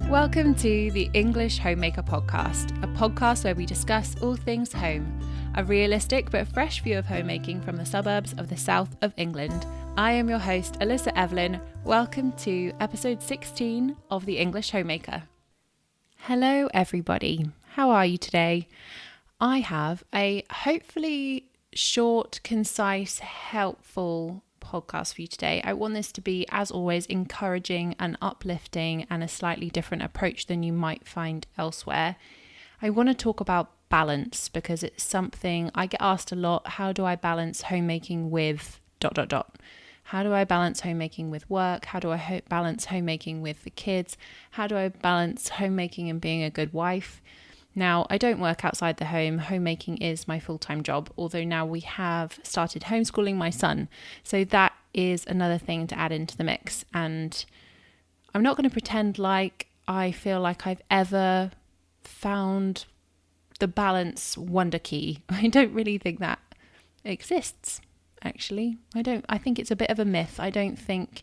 Welcome to the English Homemaker podcast, a podcast where we discuss all things home, a realistic but fresh view of homemaking from the suburbs of the south of England. I am your host, Alissa Evelyn. Welcome to episode 16 of the English Homemaker. Hello everybody, how are you today? I have a hopefully short, concise, helpful podcast for you today. I want this to be, as always, encouraging and uplifting and a slightly different approach than you might find elsewhere. I want to talk about balance because it's something I get asked a lot. How do I balance homemaking with ... How do I balance homemaking with work? How do I balance homemaking with the kids? How do I balance homemaking and being a good wife? Now, I don't work outside the home. Homemaking is my full-time job, although now we have started homeschooling my son. So that is another thing to add into the mix. And I'm not going to pretend like I feel like I've ever found the balance wonder key. I don't really think that exists, actually. I think it's a bit of a myth. I don't think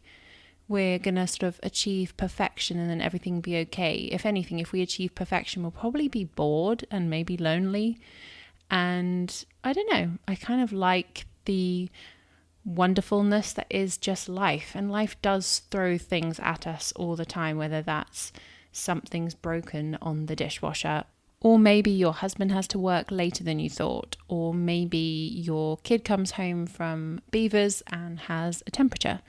we're going to sort of achieve perfection and then everything be okay. If anything, if we achieve perfection, we'll probably be bored and maybe lonely. And I don't know, I kind of like the wonderfulness that is just life. And life does throw things at us all the time, whether that's something's broken on the dishwasher, or maybe your husband has to work later than you thought, or maybe your kid comes home from beavers and has a temperature.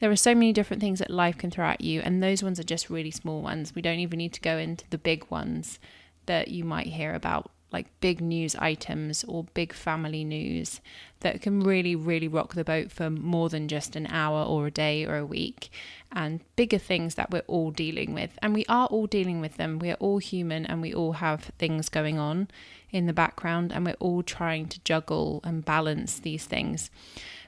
There are so many different things that life can throw at you, and those ones are just really small ones. We don't even need to go into the big ones that you might hear about, like big news items or big family news that can really, really rock the boat for more than just an hour or a day or a week, and bigger things that we're all dealing with. And we are all dealing with them. We are all human and we all have things going on in the background, and we're all trying to juggle and balance these things.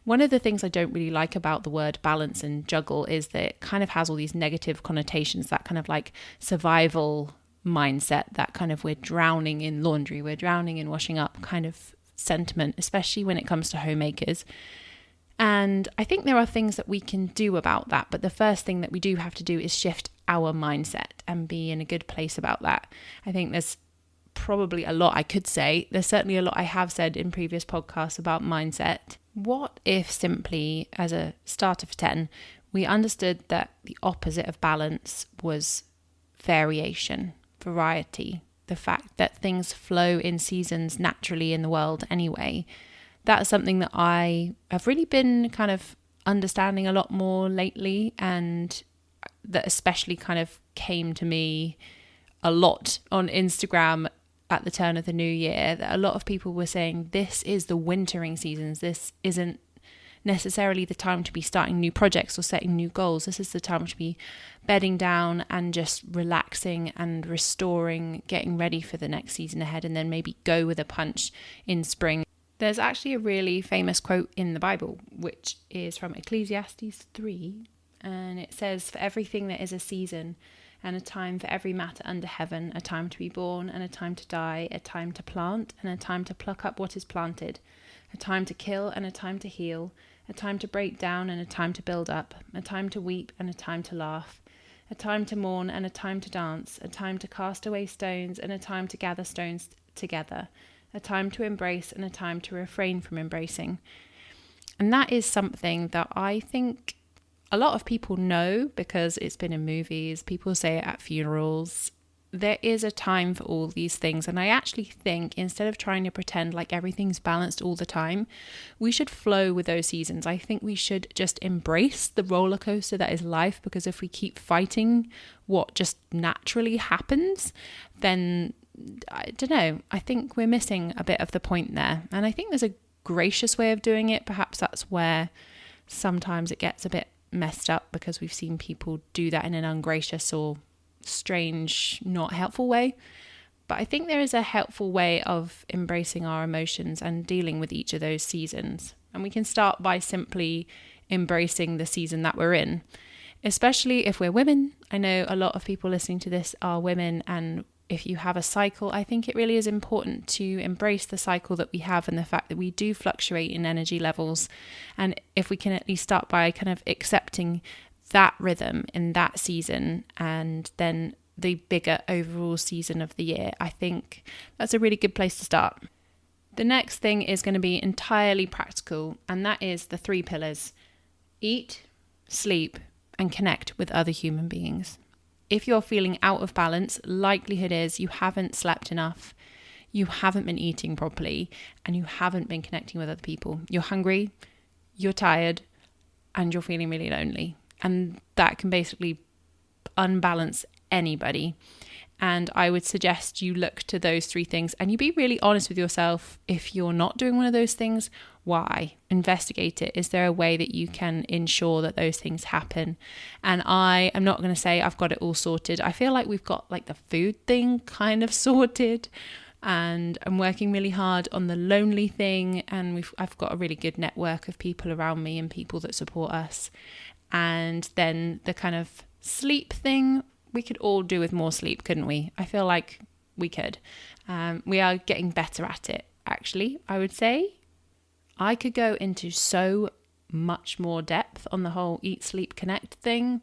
One of the things I don't really like about the word balance and juggle is that it kind of has all these negative connotations, that kind of like survival mindset, that kind of we're drowning in laundry, we're drowning in washing up kind of sentiment, especially when it comes to homemakers. And I think there are things that we can do about that. But the first thing that we do have to do is shift our mindset and be in a good place about that. I think there's probably a lot I could say. There's certainly a lot I have said in previous podcasts about mindset. What if simply, as a starter for 10, we understood that the opposite of balance was variation, variety, the fact that things flow in seasons naturally in the world anyway. That's something that I have really been kind of understanding a lot more lately, and that especially kind of came to me a lot on Instagram at the turn of the new year, that a lot of people were saying this is the wintering seasons. This isn't necessarily the time to be starting new projects or setting new goals. This is the time to be bedding down and just relaxing and restoring, getting ready for the next season ahead, and then maybe go with a punch in spring. There's actually a really famous quote in the Bible, which is from Ecclesiastes 3, and it says, "For everything there is a season, and a time for every matter under heaven, a time to be born and a time to die, a time to plant and a time to pluck up what is planted, a time to kill and a time to heal, a time to break down and a time to build up, a time to weep and a time to laugh, a time to mourn and a time to dance, a time to cast away stones and a time to gather stones together, a time to embrace and a time to refrain from embracing." And that is something that I think a lot of people know because it's been in movies. People say it at funerals. There is a time for all these things. And I actually think instead of trying to pretend like everything's balanced all the time, we should flow with those seasons. I think we should just embrace the roller coaster that is life, because if we keep fighting what just naturally happens, then I don't know, I think we're missing a bit of the point there. And I think there's a gracious way of doing it. Perhaps that's where sometimes it gets a bit messed up, because we've seen people do that in an ungracious or strange, not helpful way. But I think there is a helpful way of embracing our emotions and dealing with each of those seasons. And we can start by simply embracing the season that we're in, especially if we're women. I know a lot of people listening to this are women, and if you have a cycle, I think it really is important to embrace the cycle that we have and the fact that we do fluctuate in energy levels. And if we can at least start by kind of accepting that rhythm in that season, and then the bigger overall season of the year, I think that's a really good place to start. The next thing is going to be entirely practical, and that is the 3 pillars: eat, sleep, and connect with other human beings. If you're feeling out of balance, likelihood is you haven't slept enough, you haven't been eating properly, and you haven't been connecting with other people. You're hungry, you're tired, and you're feeling really lonely. And that can basically unbalance anybody. And I would suggest you look to those 3 things and you be really honest with yourself. If you're not doing one of those things, why? Investigate it. Is there a way that you can ensure that those things happen? And I am not going to say I've got it all sorted. I feel like we've got like the food thing kind of sorted, and I'm working really hard on the lonely thing, and I've got a really good network of people around me and people that support us. And then the kind of sleep thing, we could all do with more sleep, couldn't we? I feel like we could. We are getting better at it, actually, I would say. I could go into so much more depth on the whole eat, sleep, connect thing,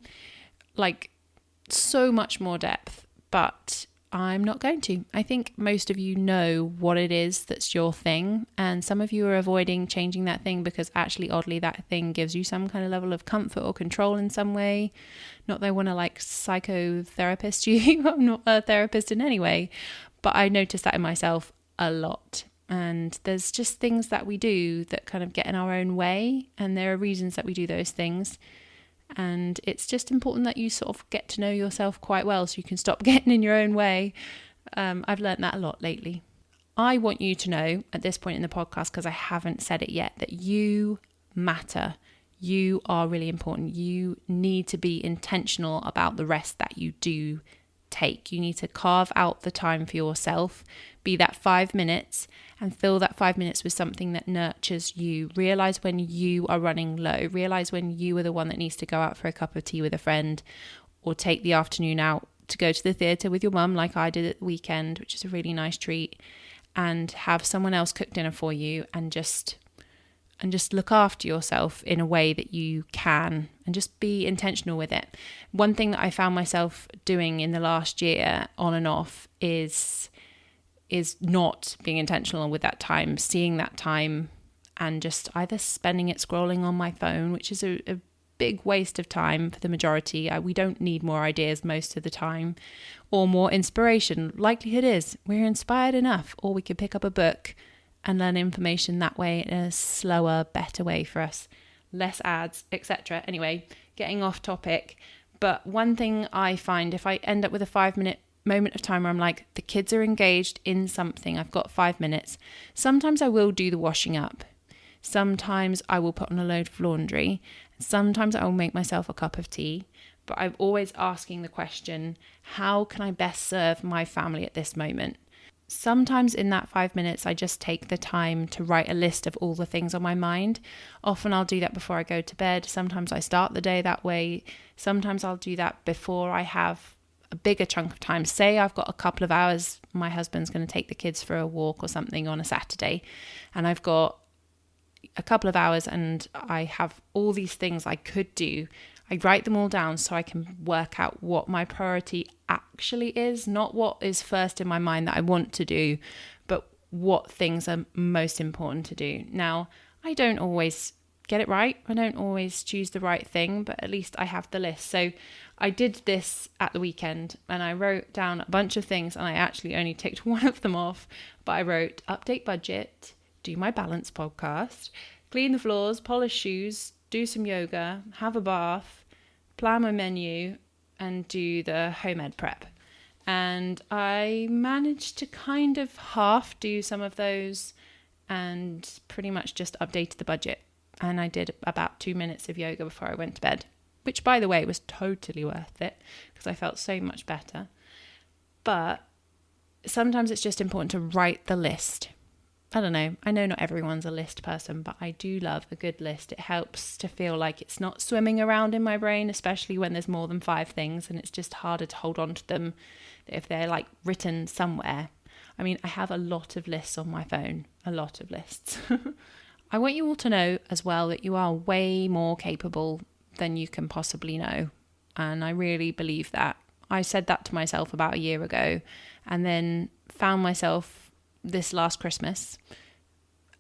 like so much more depth, but I'm not going to. I think most of you know what it is that's your thing, and some of you are avoiding changing that thing because actually, oddly, that thing gives you some kind of level of comfort or control in some way. Not that I want to like psychotherapist you. I'm not a therapist in any way, but I notice that in myself a lot. And there's just things that we do that kind of get in our own way, and there are reasons that we do those things. And it's just important that you sort of get to know yourself quite well so you can stop getting in your own way. I've learned that a lot lately. I want you to know at this point in the podcast, because I haven't said it yet, that you matter. You are really important. You need to be intentional about the rest that you do take. You need to carve out the time for yourself, be that 5 minutes, and fill that 5 minutes with something that nurtures you. Realize when you are running low. Realize when you are the one that needs to go out for a cup of tea with a friend, or take the afternoon out to go to the theatre with your mum like I did at the weekend, which is a really nice treat, and have someone else cook dinner for you, and just look after yourself in a way that you can, and just be intentional with it. One thing that I found myself doing in the last year on and off is not being intentional with that time, seeing that time and just either spending it scrolling on my phone, which is a big waste of time for the majority. We don't need more ideas most of the time, or more inspiration. Likelihood is we're inspired enough, or we could pick up a book and learn information that way in a slower, better way for us. Less ads, etc. Anyway, getting off topic. But one thing I find, if I end up with a 5-minute moment of time where I'm like, the kids are engaged in something, I've got 5 minutes. Sometimes I will do the washing up. Sometimes I will put on a load of laundry. Sometimes I will make myself a cup of tea. But I'm always asking the question, how can I best serve my family at this moment? Sometimes in that 5 minutes, I just take the time to write a list of all the things on my mind. Often I'll do that before I go to bed. Sometimes I start the day that way. Sometimes I'll do that before I have a bigger chunk of time. Say I've got a couple of hours, my husband's going to take the kids for a walk or something on a Saturday, and I've got a couple of hours and I have all these things I could do. I write them all down so I can work out what my priority actually is, not what is first in my mind that I want to do, but what things are most important to do. Now, I don't always get it right. I don't always choose the right thing, but at least I have the list. So I did this at the weekend and I wrote down a bunch of things, and I actually only ticked one of them off, but I wrote update budget, do my balance podcast, clean the floors, polish shoes, do some yoga, have a bath, plan my menu, and do the home ed prep. And I managed to kind of half do some of those and pretty much just updated the budget. And I did about 2 minutes of yoga before I went to bed, which, by the way, was totally worth it because I felt so much better. But sometimes it's just important to write the list. I don't know. I know not everyone's a list person, but I do love a good list. It helps to feel like it's not swimming around in my brain, especially when there's more than 5 things and it's just harder to hold on to them if they're like written somewhere. I mean, I have a lot of lists on my phone, a lot of lists. I want you all to know as well that you are way more capable than you can possibly know. And I really believe that. I said that to myself about a year ago, and then found myself this last Christmas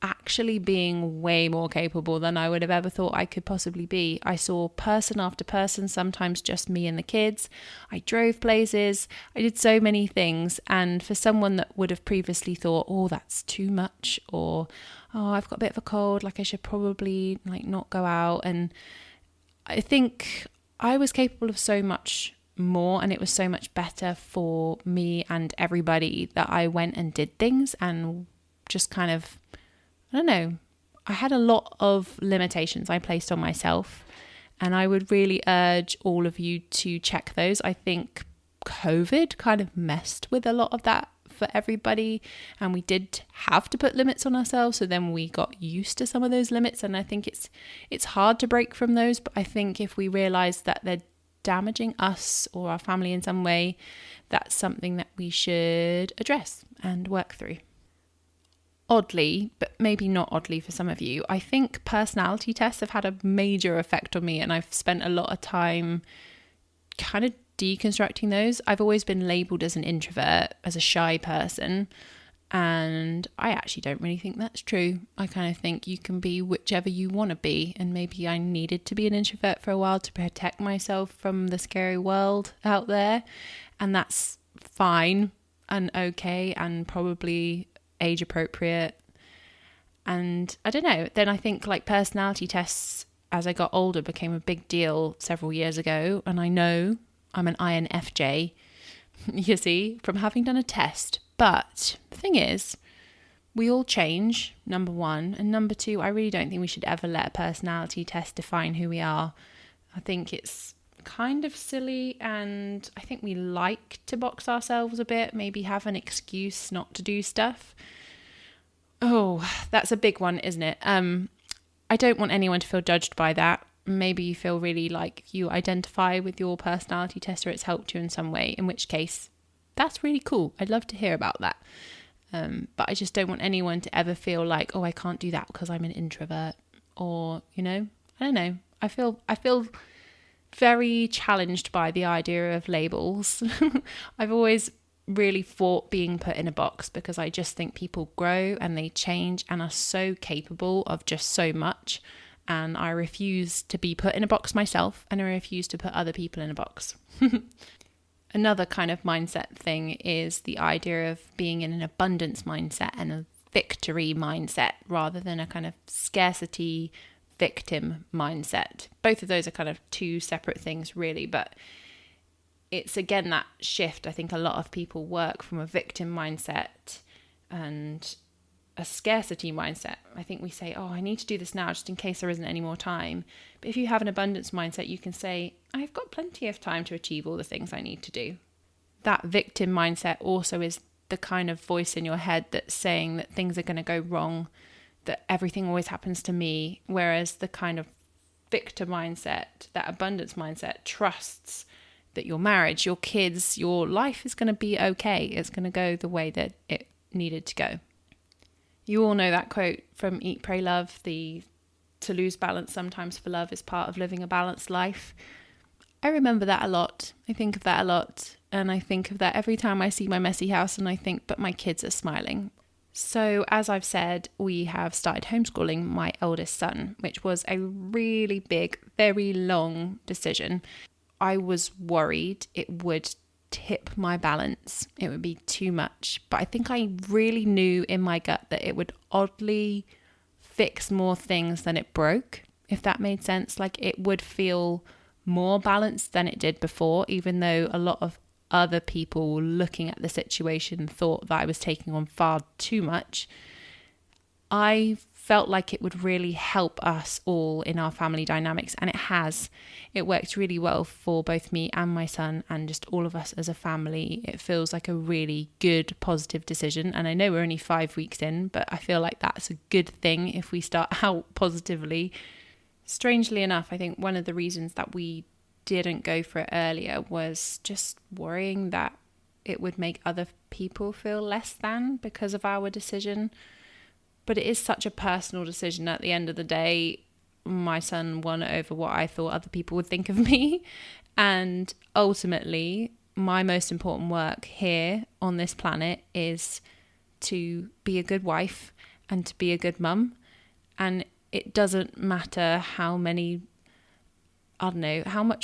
actually being way more capable than I would have ever thought I could possibly be. I saw person after person, sometimes just me and the kids. I drove places. I did so many things. And for someone that would have previously thought, oh, that's too much, or, oh, I've got a bit of a cold, like I should probably like not go out. And I think I was capable of so much more, and it was so much better for me and everybody that I went and did things and just kind of, I don't know, I had a lot of limitations I placed on myself, and I would really urge all of you to check those. I think COVID kind of messed with a lot of that for everybody, and we did have to put limits on ourselves, so then we got used to some of those limits, and I think it's hard to break from those, but I think if we realize that they're damaging us or our family in some way, that's something that we should address and work through. Oddly, but maybe not oddly for some of you, I think personality tests have had a major effect on me, and I've spent a lot of time kind of deconstructing those. I've always been labelled as an introvert, as a shy person, and I actually don't really think that's true. I kind of think you can be whichever you want to be, and maybe I needed to be an introvert for a while to protect myself from the scary world out there, and that's fine and okay and probably age appropriate. And I don't know, then I think like personality tests as I got older became a big deal several years ago, and I know I'm an INFJ, you see, from having done a test. But the thing is, we all change, number one, and number two, I really don't think we should ever let a personality test define who we are. I think it's kind of silly, and I think we like to box ourselves a bit, maybe have an excuse not to do stuff. Oh, that's a big one, isn't it? I don't want anyone to feel judged by that. Maybe you feel really like you identify with your personality test, or it's helped you in some way, in which case that's really cool. I'd love to hear about that. But I just don't want anyone to ever feel like, oh, I can't do that because I'm an introvert, or, you know, I don't know. I feel very challenged by the idea of labels. I've always really fought being put in a box, because I just think people grow and they change and are so capable of just so much. And I refuse to be put in a box myself, and I refuse to put other people in a box. Another kind of mindset thing is the idea of being in an abundance mindset and a victory mindset rather than a kind of scarcity victim mindset. Both of those are kind of two separate things really, but it's again that shift. I think a lot of people work from a victim mindset and a scarcity mindset. I think we say, oh, I need to do this now just in case there isn't any more time. But if you have an abundance mindset, you can say, I've got plenty of time to achieve all the things I need to do. That victim mindset also is the kind of voice in your head that's saying that things are going to go wrong, that everything always happens to me. Whereas the kind of victim mindset, that abundance mindset, trusts that your marriage, your kids, your life is going to be okay. It's going to go the way that it needed to go. You all know that quote from Eat, Pray, Love, to lose balance sometimes for love is part of living a balanced life. I remember that a lot. I think of that a lot. And I think of that every time I see my messy house, and I think, but my kids are smiling. So as I've said, we have started homeschooling my eldest son, which was a really big, very long decision. I was worried it would tip my balance. It would be too much. But I think I really knew in my gut that it would oddly fix more things than it broke, if that made sense. Like it would feel more balanced than it did before, even though a lot of other people looking at the situation thought that I was taking on far too much. I felt like it would really help us all in our family dynamics, and it has. It worked really well for both me and my son and just all of us as a family. It feels like a really good, positive decision, and I know we're only 5 weeks in, but I feel like that's a good thing if we start out positively. Strangely enough, I think one of the reasons that we didn't go for it earlier was just worrying that it would make other people feel less than because of our decision. But it is such a personal decision at the end of the day. My son won over what I thought other people would think of me. And ultimately, my most important work here on this planet is to be a good wife and to be a good mum. And it doesn't matter how much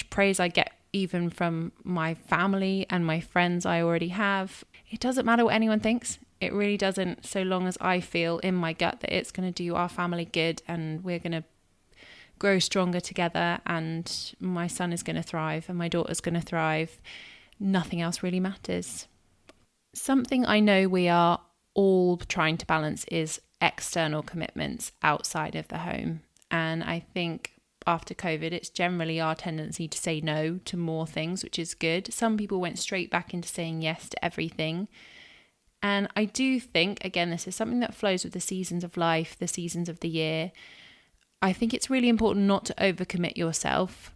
praise I get even from my family and my friends I already have. It doesn't matter what anyone thinks. It really doesn't, so long as I feel in my gut that it's going to do our family good and we're going to grow stronger together and my son is going to thrive and my daughter's going to thrive. Nothing else really matters. Something I know we are all trying to balance is external commitments outside of the home. And I think after COVID, it's generally our tendency to say no to more things, which is good. Some people went straight back into saying yes to everything. And I do think, again, this is something that flows with the seasons of life, the seasons of the year. I think it's really important not to overcommit yourself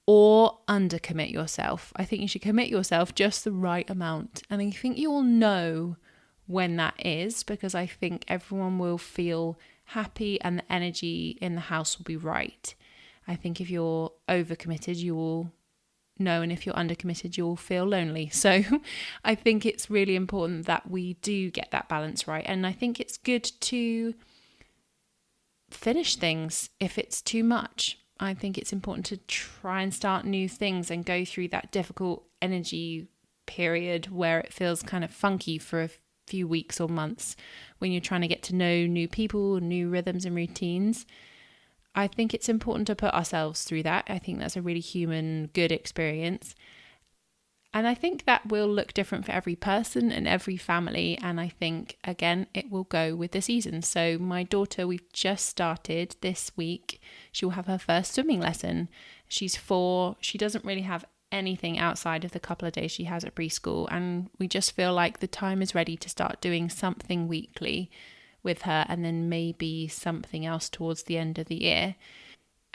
or undercommit yourself. I think you should commit yourself just the right amount. And I think you'll know when that is, because I think everyone will feel happy and the energy in the house will be right. I think if you're overcommitted, you will know, and if you're undercommitted, you'll feel lonely. So I think it's really important that we do get that balance right. And I think it's good to finish things if it's too much. I think it's important to try and start new things and go through that difficult energy period where it feels kind of funky for a few weeks or months when you're trying to get to know new people, new rhythms and routines. I think it's important to put ourselves through that. I think that's a really human, good experience. And I think that will look different for every person and every family. And I think, again, it will go with the season. So my daughter, we've just started this week. She will have her first swimming lesson. She's 4. She doesn't really have anything outside of the couple of days she has at preschool. And we just feel like the time is ready to start doing something weekly with her, and then maybe something else towards the end of the year.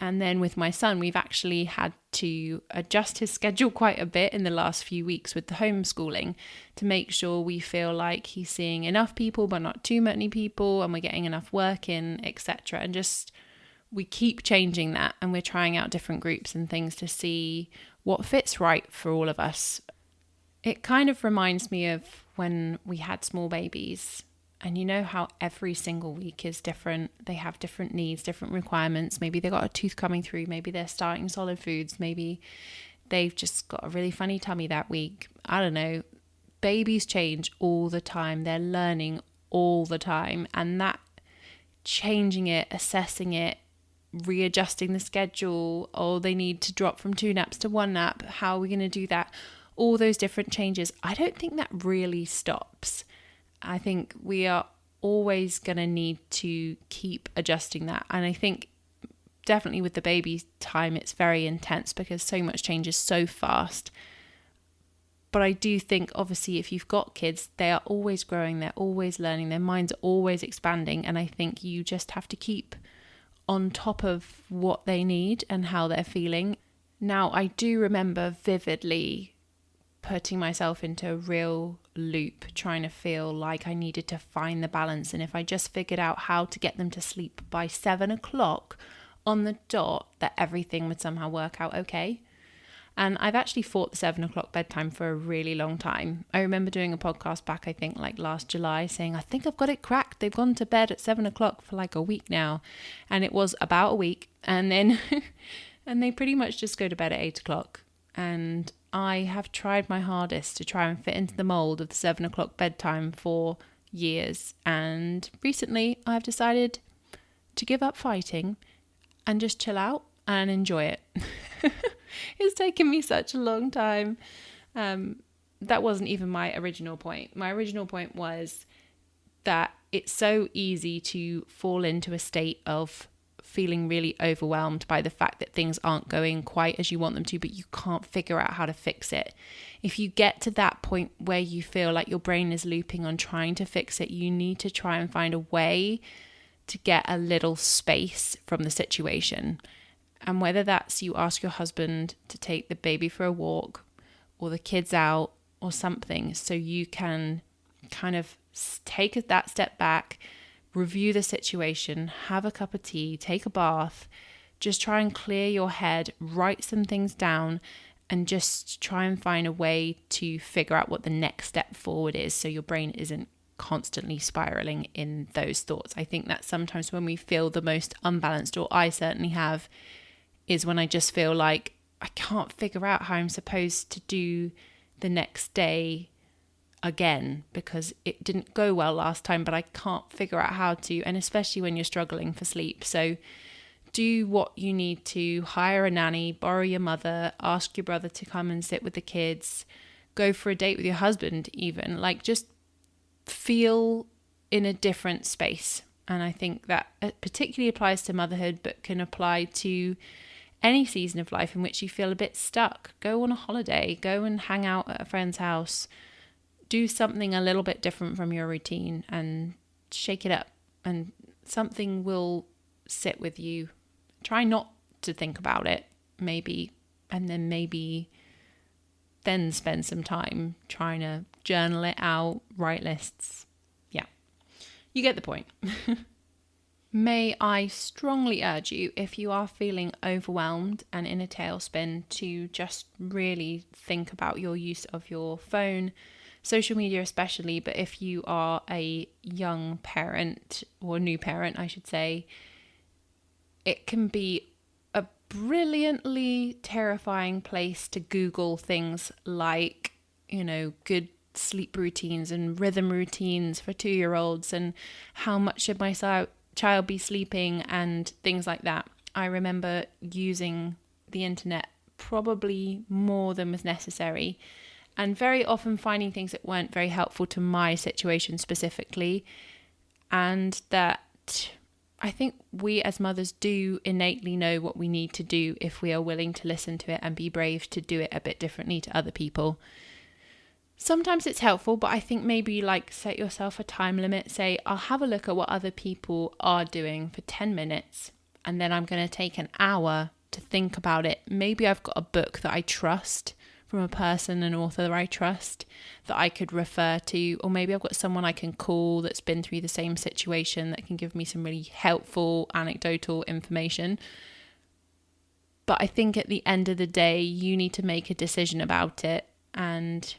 And then with my son, we've actually had to adjust his schedule quite a bit in the last few weeks with the homeschooling to make sure we feel like he's seeing enough people, but not too many people, and we're getting enough work in, etc. And just, we keep changing that, and we're trying out different groups and things to see what fits right for all of us. It kind of reminds me of when we had small babies. And you know how every single week is different. They have different needs, different requirements. Maybe they've got a tooth coming through. Maybe they're starting solid foods. Maybe they've just got a really funny tummy that week. I don't know. Babies change all the time. They're learning all the time. And that changing it, assessing it, readjusting the schedule. Oh, they need to drop from 2 naps to 1 nap. How are we going to do that? All those different changes. I don't think that really stops. I think we are always going to need to keep adjusting that. And I think definitely with the baby time, it's very intense because so much changes so fast. But I do think, obviously, if you've got kids, they are always growing, they're always learning, their minds are always expanding. And I think you just have to keep on top of what they need and how they're feeling. Now, I do remember vividly putting myself into a real loop, trying to feel like I needed to find the balance. And if I just figured out how to get them to sleep by 7 o'clock on the dot, that everything would somehow work out okay. And I've actually fought the 7 o'clock bedtime for a really long time. I remember doing a podcast back, I think like last July, saying, I think I've got it cracked. They've gone to bed at 7 o'clock for like a week now. And it was about a week. And then, and they pretty much just go to bed at 8 o'clock. And I have tried my hardest to try and fit into the mold of the 7 o'clock bedtime for years. And recently I've decided to give up fighting and just chill out and enjoy it. It's taken me such a long time. That wasn't even my original point. My original point was that it's so easy to fall into a state of feeling really overwhelmed by the fact that things aren't going quite as you want them to, but you can't figure out how to fix it. If you get to that point where you feel like your brain is looping on trying to fix it, you need to try and find a way to get a little space from the situation. And whether that's you ask your husband to take the baby for a walk or the kids out or something, so you can kind of take that step back, review the situation, have a cup of tea, take a bath, just try and clear your head, write some things down and just try and find a way to figure out what the next step forward is, so your brain isn't constantly spiraling in those thoughts. I think that sometimes when we feel the most unbalanced, or I certainly have, is when I just feel like I can't figure out how I'm supposed to do the next day again, because it didn't go well last time, but I can't figure out how to, and especially when you're struggling for sleep. So do what you need to. Hire a nanny, borrow your mother, ask your brother to come and sit with the kids, go for a date with your husband even. Like, just feel in a different space. And I think that particularly applies to motherhood, but can apply to any season of life in which you feel a bit stuck. Go on a holiday, go and hang out at a friend's house, do something a little bit different from your routine and shake it up, and something will sit with you. Try not to think about it, maybe, and then spend some time trying to journal it out, write lists. Yeah, you get the point. May I strongly urge you, if you are feeling overwhelmed and in a tailspin, to just really think about your use of your phone, social media especially, but if you are a young parent, or new parent I should say, it can be a brilliantly terrifying place to Google things like, good sleep routines and rhythm routines for 2-year-olds, and how much should my child be sleeping, and things like that. I remember using the internet probably more than was necessary, and very often finding things that weren't very helpful to my situation specifically. And that I think we as mothers do innately know what we need to do if we are willing to listen to it and be brave to do it a bit differently to other people. Sometimes it's helpful, but I think maybe set yourself a time limit. Say, I'll have a look at what other people are doing for 10 minutes, and then I'm going to take an hour to think about it. Maybe I've got a book that I trust from a person, an author that I trust, that I could refer to, or maybe I've got someone I can call that's been through the same situation that can give me some really helpful anecdotal information. But I think at the end of the day, you need to make a decision about it. And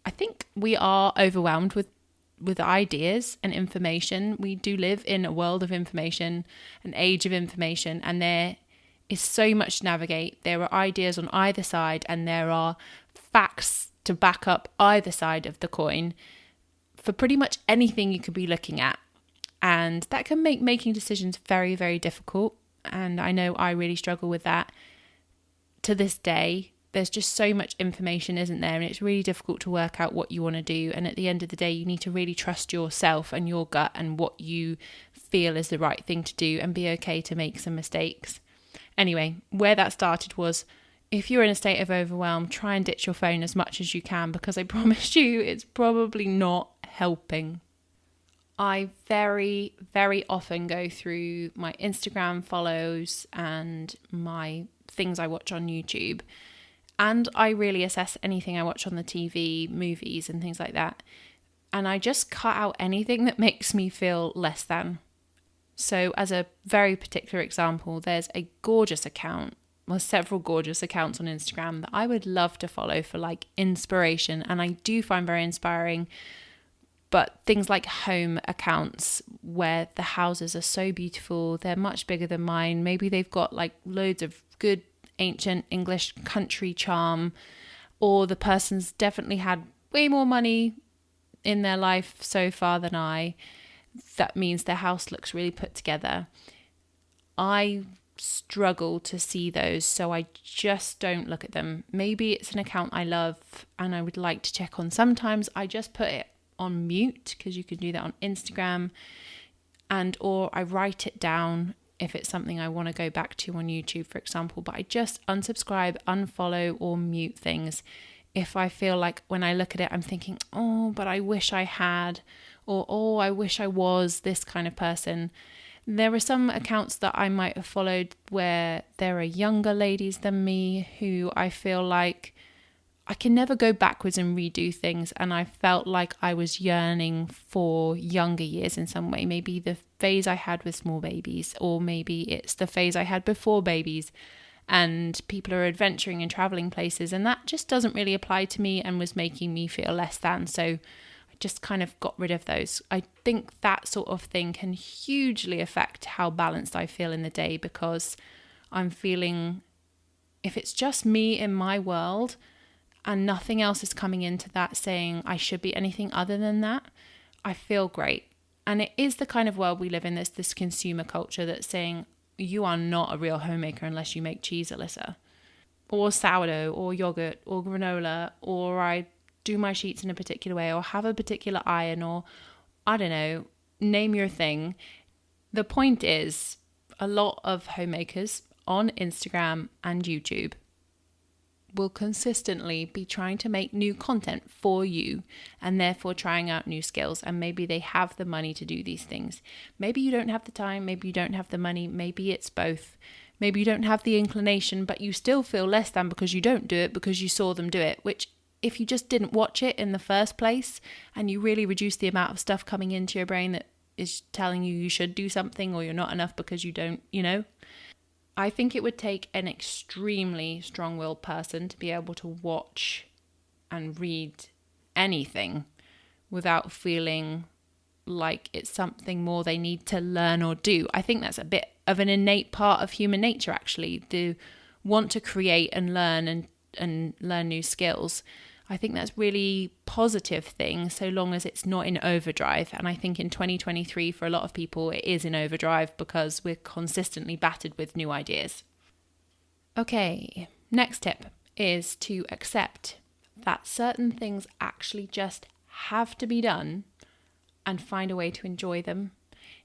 I think we are overwhelmed with ideas and information. We do live in a world of information, an age of information, and there is so much to navigate. There are ideas on either side, and there are facts to back up either side of the coin for pretty much anything you could be looking at. And that can make making decisions very, very difficult. And I know I really struggle with that to this day. There's just so much information, isn't there? And it's really difficult to work out what you want to do. And at the end of the day, you need to really trust yourself and your gut and what you feel is the right thing to do, and be okay to make some mistakes. Anyway, where that started was, if you're in a state of overwhelm, try and ditch your phone as much as you can, because I promise you it's probably not helping. I very, very often go through my Instagram follows and my things I watch on YouTube, and I really assess anything I watch on the TV, movies and things like that. And I just cut out anything that makes me feel less than. So as a very particular example, there's a gorgeous account, well, several gorgeous accounts on Instagram that I would love to follow for inspiration. And I do find very inspiring. But things like home accounts where the houses are so beautiful, they're much bigger than mine. Maybe they've got loads of good ancient English country charm, or the person's definitely had way more money in their life so far than I. That means their house looks really put together. I struggle to see those, so I just don't look at them. Maybe it's an account I love and I would like to check on. Sometimes I just put it on mute, because you can do that on Instagram, or I write it down if it's something I want to go back to on YouTube, for example. But I just unsubscribe, unfollow or mute things if I feel like when I look at it I'm thinking, oh, but I wish I had, or oh, I wish I was this kind of person. There are some accounts that I might have followed where there are younger ladies than me who I feel like I can never go backwards and redo things, and I felt like I was yearning for younger years in some way. Maybe the phase I had with small babies, or maybe it's the phase I had before babies. and people are adventuring and traveling places, and that just doesn't really apply to me and was making me feel less than. So I just kind of got rid of those. I think that sort of thing can hugely affect how balanced I feel in the day, because I'm feeling, if it's just me in my world and nothing else is coming into that saying I should be anything other than that, I feel great. And it is the kind of world we live in, this consumer culture that's saying you are not a real homemaker unless you make cheese, Alyssa, or sourdough, or yogurt, or granola, or I do my sheets in a particular way, or have a particular iron, or I don't know, name your thing. The point is, a lot of homemakers on Instagram and YouTube will consistently be trying to make new content for you, and therefore trying out new skills. And maybe they have the money to do these things. Maybe you don't have the time, maybe you don't have the money, maybe it's both. Maybe you don't have the inclination, but you still feel less than because you don't do it because you saw them do it, which if you just didn't watch it in the first place and you really reduce the amount of stuff coming into your brain that is telling you should do something or you're not enough because you don't, I think it would take an extremely strong-willed person to be able to watch and read anything without feeling like it's something more they need to learn or do. I think that's a bit of an innate part of human nature, actually, to want to create and learn and learn new skills. I think that's really positive thing, so long as it's not in overdrive. And I think in 2023, for a lot of people, it is in overdrive because we're consistently battered with new ideas. Okay, next tip is to accept that certain things actually just have to be done and find a way to enjoy them.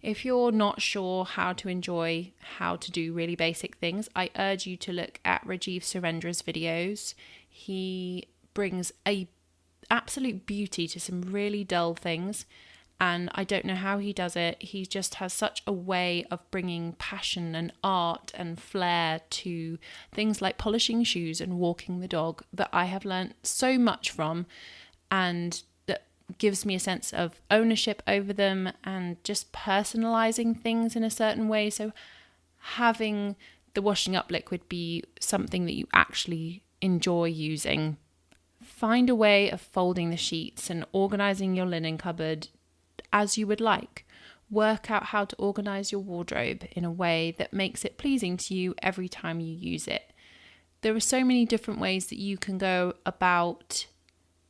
If you're not sure how to do really basic things, I urge you to look at Rajiv Surendra's videos. He brings a absolute beauty to some really dull things, and I don't know how he does it. He just has such a way of bringing passion and art and flair to things like polishing shoes and walking the dog that I have learnt so much from, and that gives me a sense of ownership over them and just personalizing things in a certain way. So having the washing up liquid be something that you actually enjoy using. Find a way of folding the sheets and organizing your linen cupboard as you would like. Work out how to organize your wardrobe in a way that makes it pleasing to you every time you use it. There are so many different ways that you can go about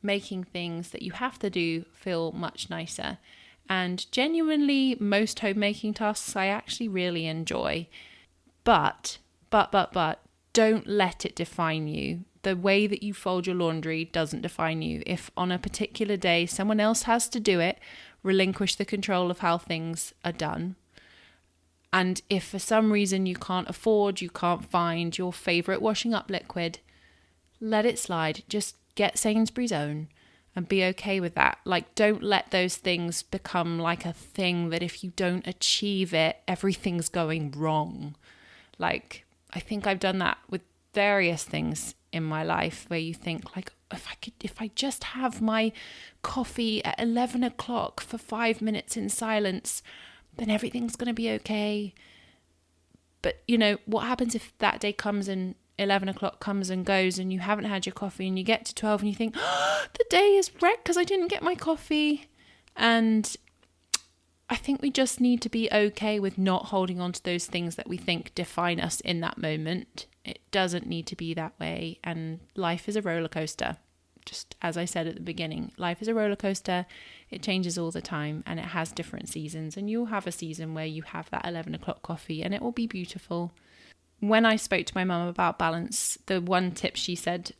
making things that you have to do feel much nicer. And genuinely, most homemaking tasks I actually really enjoy. But, don't let it define you. The way that you fold your laundry doesn't define you. If on a particular day someone else has to do it, relinquish the control of how things are done. And if for some reason you can't find your favourite washing up liquid, let it slide. Just get Sainsbury's Own and be okay with that. Like, don't let those things become like a thing that if you don't achieve it, everything's going wrong. Like, I think I've done that with various things in my life where you think like, if I just have my coffee at 11 o'clock for 5 minutes in silence, then everything's going to be okay. But what happens if that day comes and 11 o'clock comes and goes and you haven't had your coffee and you get to 12 and you think, oh, the day is wrecked because I didn't get my coffee. And I think we just need to be okay with not holding on to those things that we think define us in that moment. It doesn't need to be that way. And life is a roller coaster. Just as I said at the beginning, life is a roller coaster. It changes all the time and it has different seasons. And you'll have a season where you have that 11 o'clock coffee and it will be beautiful. When I spoke to my mum about balance, the one tip she said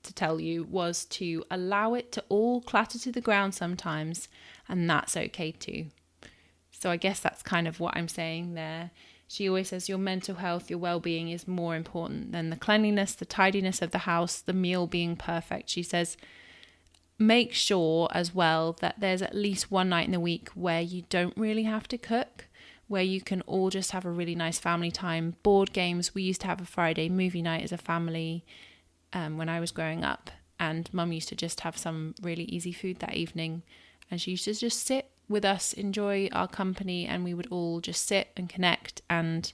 to tell you was to allow it to all clatter to the ground sometimes, and that's okay too. So I guess that's kind of what I'm saying there. She always says your mental health, your well-being is more important than the cleanliness, the tidiness of the house, the meal being perfect. She says, make sure as well that there's at least one night in the week where you don't really have to cook, where you can all just have a really nice family time. Board games. We used to have a Friday movie night as a family when I was growing up, and Mum used to just have some really easy food that evening, and she used to just sit with us, enjoy our company, and we would all just sit and connect. And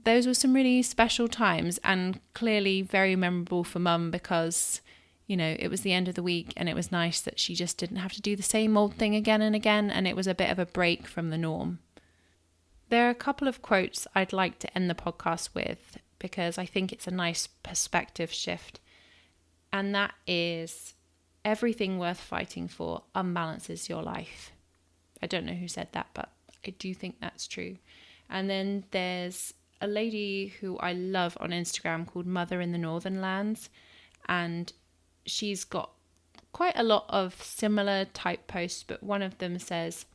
those were some really special times, and clearly very memorable for Mum because, you know, it was the end of the week and it was nice that she just didn't have to do the same old thing again and again, and it was a bit of a break from the norm. There are a couple of quotes I'd like to end the podcast with because I think it's a nice perspective shift. And that is, everything worth fighting for unbalances your life. I don't know who said that, but I do think that's true. And then there's a lady who I love on Instagram called Mother in the Northern Lands. And she's got quite a lot of similar type posts, but one of them says,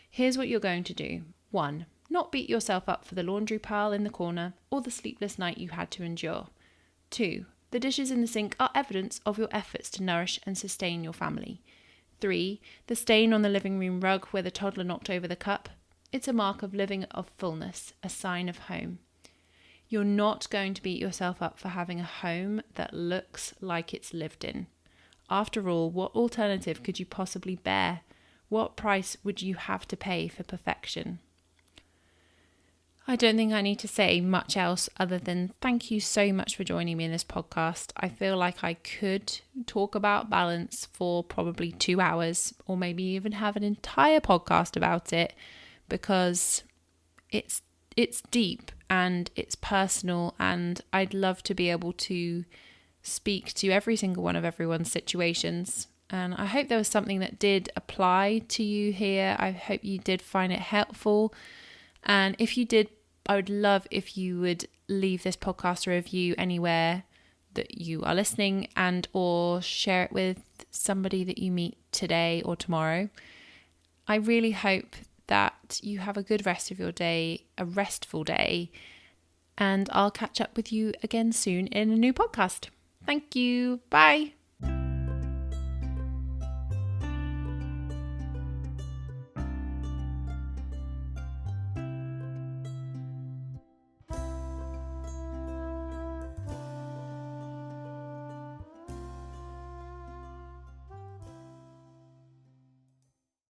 here's what you're going to do. 1, not beat yourself up for the laundry pile in the corner or the sleepless night you had to endure. 2, the dishes in the sink are evidence of your efforts to nourish and sustain your family. 3, the stain on the living room rug where the toddler knocked over the cup. It's a mark of living of fullness, a sign of home. You're not going to beat yourself up for having a home that looks like it's lived in. After all, what alternative could you possibly bear? What price would you have to pay for perfection? I don't think I need to say much else other than thank you so much for joining me in this podcast. I feel like I could talk about balance for probably 2 hours, or maybe even have an entire podcast about it, because it's deep and it's personal, and I'd love to be able to speak to every single one of everyone's situations. And I hope there was something that did apply to you here. I hope you did find it helpful. And if you did, I would love if you would leave this podcast a review anywhere that you are listening, and or share it with somebody that you meet today or tomorrow. I really hope that you have a good rest of your day, a restful day, and I'll catch up with you again soon in a new podcast. Thank you. Bye.